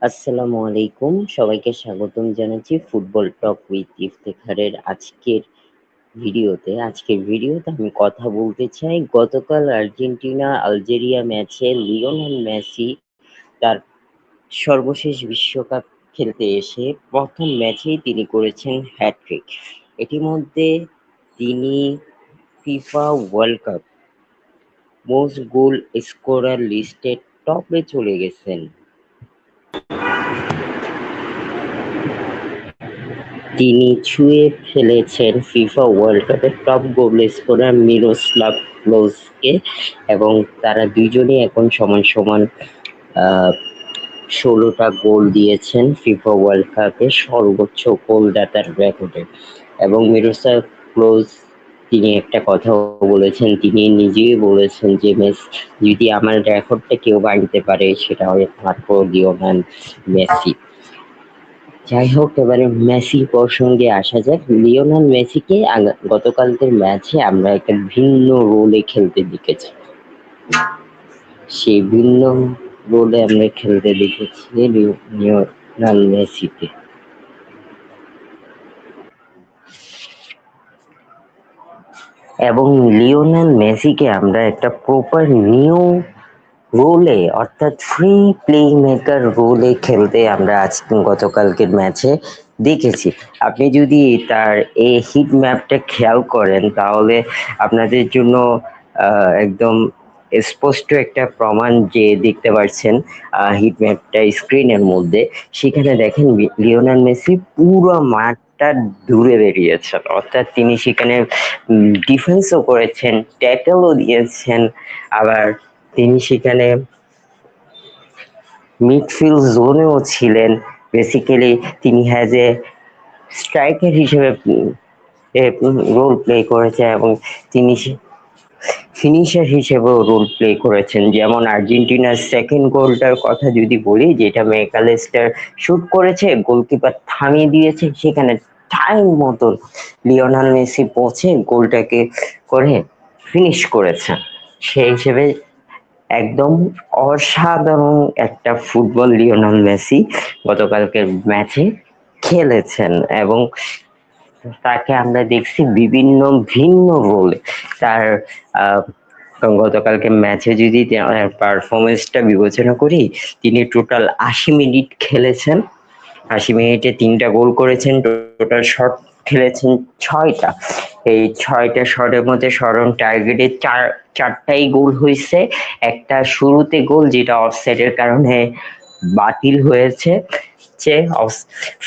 আসসালামু আলাইকুম, সবাইকে স্বাগতম জানাচ্ছি ফুটবল টক উইথ ইফতেখারের আজকের ভিডিওতে আমি কথা বলতে চাই গতকাল আর্জেন্টিনা আলজেরিয়া ম্যাচে লিওনেল মেসি তার সর্বশেষ বিশ্বকাপ খেলতে এসে প্রথম ম্যাচেই তিনি করেছেন হ্যাটট্রিক। ইতিমধ্যে তিনি FIFA world cup most goal scorer লিস্টে টপে চলে গেছেন। তিনি ছুঁয়ে ফেলেছেন ফিফা ওয়ার্ল্ড কাপের টপ গোল স্কোরার মিরোস্লাভ ক্লোজকে এবং তারা দুইজনই এখন সমান সমান ১৬টা গোল দিয়েছেন ফিফা ওয়ার্ল্ড কাপে সর্বোচ্চ গোলদাতার রেকর্ডে। এবং মিরোস্লাভ ক্লোজ তিনি একটা কথা বলেছেন, তিনি নিজেই বলেছেন যে যদি আমার রেকর্ডটা কেউ ভাঙতে পারে সেটা একমাত্র লিওনেল মেসি। যাই হোক, এবারে মেসি প্রসঙ্গে আসা যাক। লিওনেল মেসিকে গতকালকের ম্যাচে আমরা একটা ভিন্ন রোলে খেলতে দেখেছি। সেই ভিন্ন রোলে আমরা খেলতে দেখেছি লিওনেল মেসিকে। এবং লিওনেল মেসিকে আমরা একটা প্রপার নিউ রোলে অর্থাৎ ফ্রি প্লে মেকার রোলে খেলতে আমরা গতকালকের ম্যাচে দেখেছি। আপনি যদি তার এই হিট ম্যাপটা খেয়াল করেন তাহলে আপনাদের জন্য একদম স্পষ্ট একটা প্রমাণ যে দেখতে পাচ্ছেন হিট ম্যাপটা স্ক্রিনের মধ্যে। সেখানে দেখেন লিওনেল মেসি পুরো মাঠটা দূরে বেরিয়েছেন, অর্থাৎ তিনি সেখানে ডিফেন্সও করেছেন, ট্যাকেলও দিয়েছেন, আবার তিনি সেখানে মিডফিল্ড জোনেও ছিলেন। বেসিক্যালি তিনি হ্যাজ এ স্ট্রাইকার হিসেবে রোল প্লে করেছেন এবং তিনি ফিনিশার হিসেবেও রোল প্লে করেছেন। যেমন আর্জেন্টিনার সেকেন্ড গোলটার কথা যদি বলি, যেটা ম্যাকালিস্টার শুট করেছে, গোলকিপার থামিয়ে দিয়েছে, সেখানে টাইম মতন লিওনেল মেসি পৌঁছে গোলটাকে করে ফিনিশ করেছেন। সেই হিসেবে একদম অসাধারণ একটা ফুটবল লিওনেল মেসি গতকালকের ম্যাচে খেলেছেন এবং তাকে আমরা দেখছি বিভিন্ন ভিন্ন রোলে। তার গতকালকে ম্যাচে যদি পারফরমেন্সটা বিবেচনা করি, তিনি টোটাল ৮০ মিনিট খেলেছেন। ৮০ মিনিটে ৩টা গোল করেছেন, টোটাল শট খেলেছেন ৬টা। এই ৬টা শটের মধ্যে শরণ টার্গেটে চারটাই গোল হয়েছে। একটা শুরুতে গোল যেটা অফসাইডের কারণে বাতিল হয়েছে,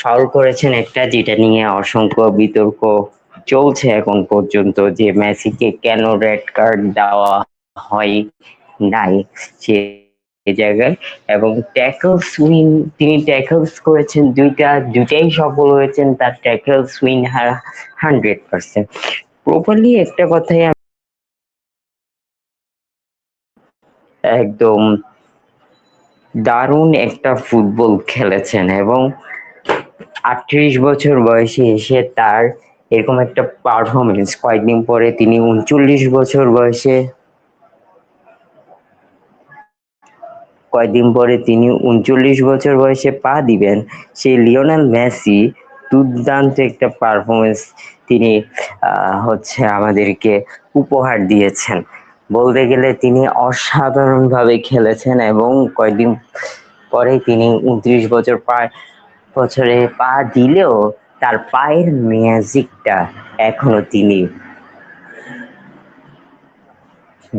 ফাউল করেছেন একটা, যেটা নিয়ে অসংখ্য বিতর্ক চলছে এখন পর্যন্ত, যে মেসিকে কেন রেড কার্ড দেওয়া হয় নাই সে জায়গায়। এবং তিনি ট্যাকলস করেছেন দুটাই সফল হয়েছেন, তার ট্যাকলস উইন 100%। প্রপারলি একটা কথাই একদম দারুণ একটা ফুটবল খেলেছেন এবং ৩৮ বছর বয়সে এসে তার এরকম একটা পারফরমেন্স, কয়েকদিন পরে তিনি ৩৯ বছর বয়সে পা দিবেন। সেই লিওনেল মেসি দুর্দান্ত একটা পারফরমেন্স তিনি আমাদেরকে উপহার দিয়েছেন। বলতে গেলে তিনি অসাধারণভাবে খেলেছেন এবং কয়েকদিন পরে তিনি ২৯ বছরে পা দিলেও তার পায়ের ম্যাজিকটা এখনো তিনি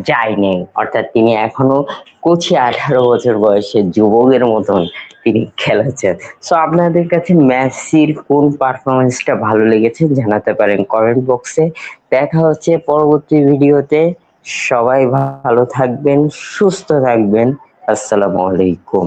যায়নি, অর্থাৎ তিনি এখনো কোচি ১৮ বছর বয়সে যুবকের মতন তিনি খেলেছেন। সো আপনাদের কাছে মেসির কোন পারফরমেন্সটা ভালো লেগেছে জানাতে পারেন কমেন্ট বক্সে। দেখা হচ্ছে পরবর্তী ভিডিওতে। সবাই ভালো থাকবেন, সুস্থ থাকবেন। আসসালামু আলাইকুম।